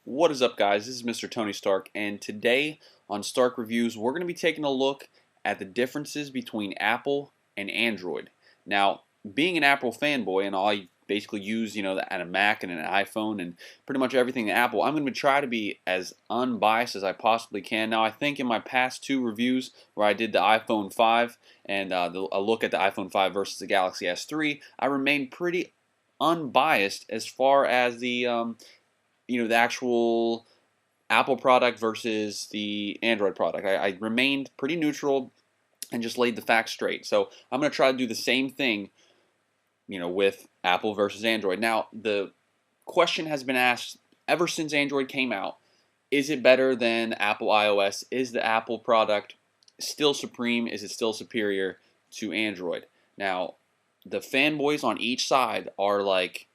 What is up, guys? This is Mr. Tony Stark, and today on Stark Reviews, we're going to be taking a look at the differences between Apple and Android. Now, being an Apple fanboy, and I basically use, at a Mac and an iPhone and pretty much everything Apple, I'm going to try to be as unbiased as I possibly can. Now, I think in my past two reviews where I did the iPhone 5 and a look at the iPhone 5 versus the Galaxy S3, I remained pretty unbiased as far as the actual Apple product versus the Android product. I remained pretty neutral and just laid the facts straight. So I'm going to try to do the same thing, with Apple versus Android. Now, the question has been asked ever since Android came out, is it better than Apple iOS? Is the Apple product still supreme? Is it still superior to Android? Now, the fanboys on each side are like,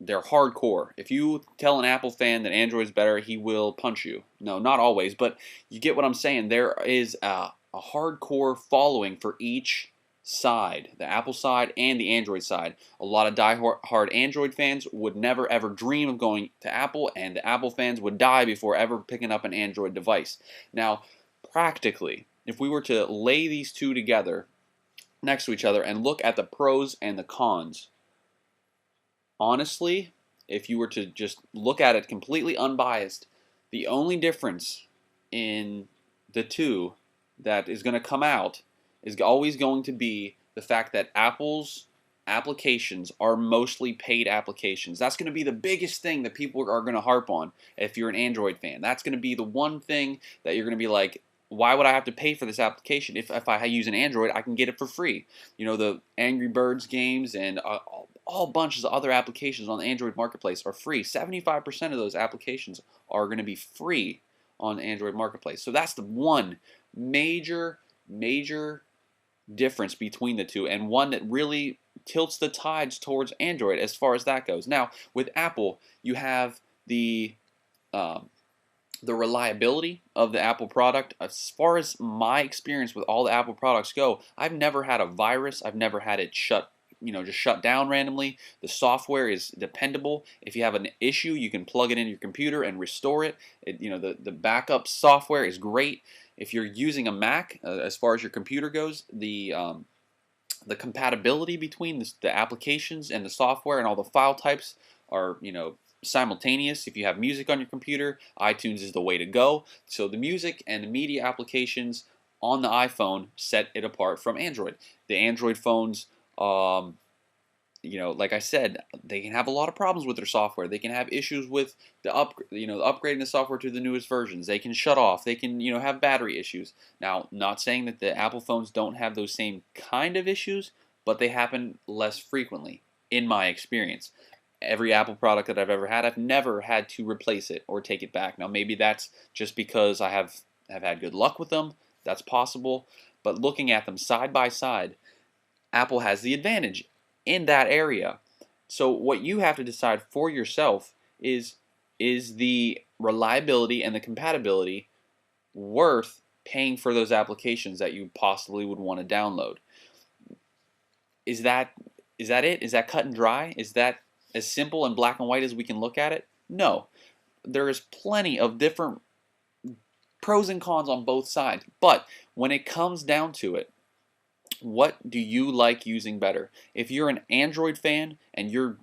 they're hardcore. If you tell an Apple fan that Android's better, he will punch you. No, not always, but you get what I'm saying. There is a hardcore following for each side, the Apple side and the Android side. A lot of die-hard Android fans would never ever dream of going to Apple, and the Apple fans would die before ever picking up an Android device. Now, practically, if we were to lay these two together next to each other and look at the pros and the cons, honestly, if you were to just look at it completely unbiased, the only difference in the two that is going to come out is always going to be the fact that Apple's applications are mostly paid applications. That's going to be the biggest thing that people are going to harp on if you're an Android fan. That's going to be the one thing that you're going to be like, why would I have to pay for this application? If I use an Android, I can get it for free. The Angry Birds games and all bunches of other applications on the Android marketplace are free. 75% of those applications are going to be free on the Android marketplace. So that's the one major difference between the two, and one that really tilts the tides towards Android as far as that goes. Now, with Apple, you have the reliability of the Apple product. As far as my experience with all the Apple products go, I've never had a virus. I've never had it just shut down randomly. The software is dependable. If you have an issue, you can plug it into your computer and restore it. The backup software is great. If you're using a Mac, as far as your computer goes, the compatibility between the applications and the software and all the file types are, simultaneous. If you have music on your computer, iTunes is the way to go. So the music and the media applications on the iPhone set it apart from Android. The Android phones, like I said, they can have a lot of problems with their software. They can have issues with upgrading the software to the newest versions. They can shut off. They can, have battery issues. Now, not saying that the Apple phones don't have those same kind of issues, but they happen less frequently, in my experience. Every Apple product that I've ever had, I've never had to replace it or take it back. Now, maybe that's just because I have had good luck with them. That's possible. But looking at them side by side, Apple has the advantage in that area. So what you have to decide for yourself is the reliability and the compatibility worth paying for those applications that you possibly would want to download? Is that it? Is that cut and dry? Is that as simple and black and white as we can look at it? No. There is plenty of different pros and cons on both sides. But when it comes down to it, what do you like using better? If you're an Android fan and you're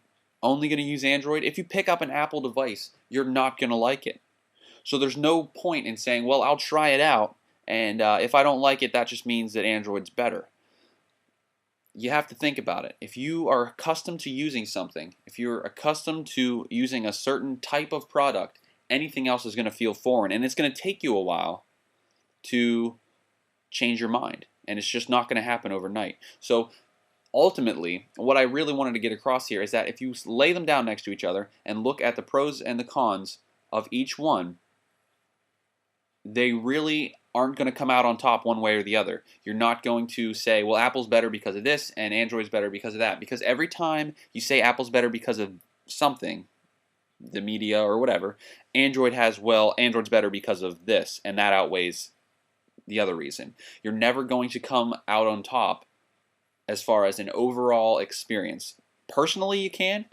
only going to use Android, if you pick up an Apple device, you're not going to like it. So there's no point in saying, well, I'll try it out, and if I don't like it, that just means that Android's better. You have to think about it. If you are accustomed to using something, if you're accustomed to using a certain type of product, anything else is going to feel foreign, and it's going to take you a while to change your mind. And it's just not going to happen overnight. So ultimately, what I really wanted to get across here is that if you lay them down next to each other and look at the pros and the cons of each one, they really aren't going to come out on top one way or the other. You're not going to say, well, Apple's better because of this and Android's better because of that. Because every time you say Apple's better because of something, the media or whatever, Android has, well, Android's better because of this, and that outweighs the other reason. You're never going to come out on top as far as an overall experience. Personally, you can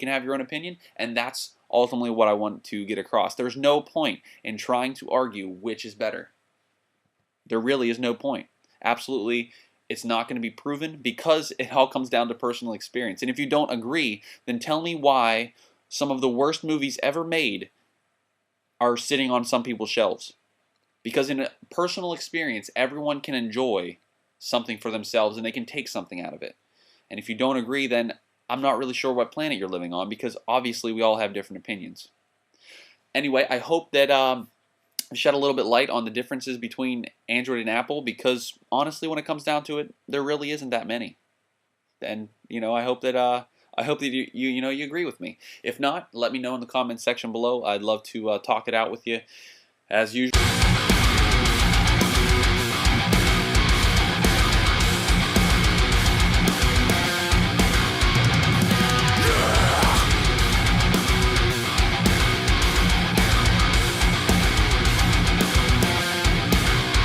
have your own opinion, and that's ultimately what I want to get across. There's no point in trying to argue which is better. There really is no point. Absolutely, it's not going to be proven because it all comes down to personal experience. And if you don't agree, then tell me why some of the worst movies ever made are sitting on some people's shelves. Because in a personal experience, everyone can enjoy something for themselves and they can take something out of it. And if you don't agree, then I'm not really sure what planet you're living on, because obviously we all have different opinions. Anyway, I hope that shed a little bit light on the differences between Android and Apple, because honestly, when it comes down to it, there really isn't that many. And I hope that you agree with me. If not, let me know in the comments section below. I'd love to talk it out with you as usual.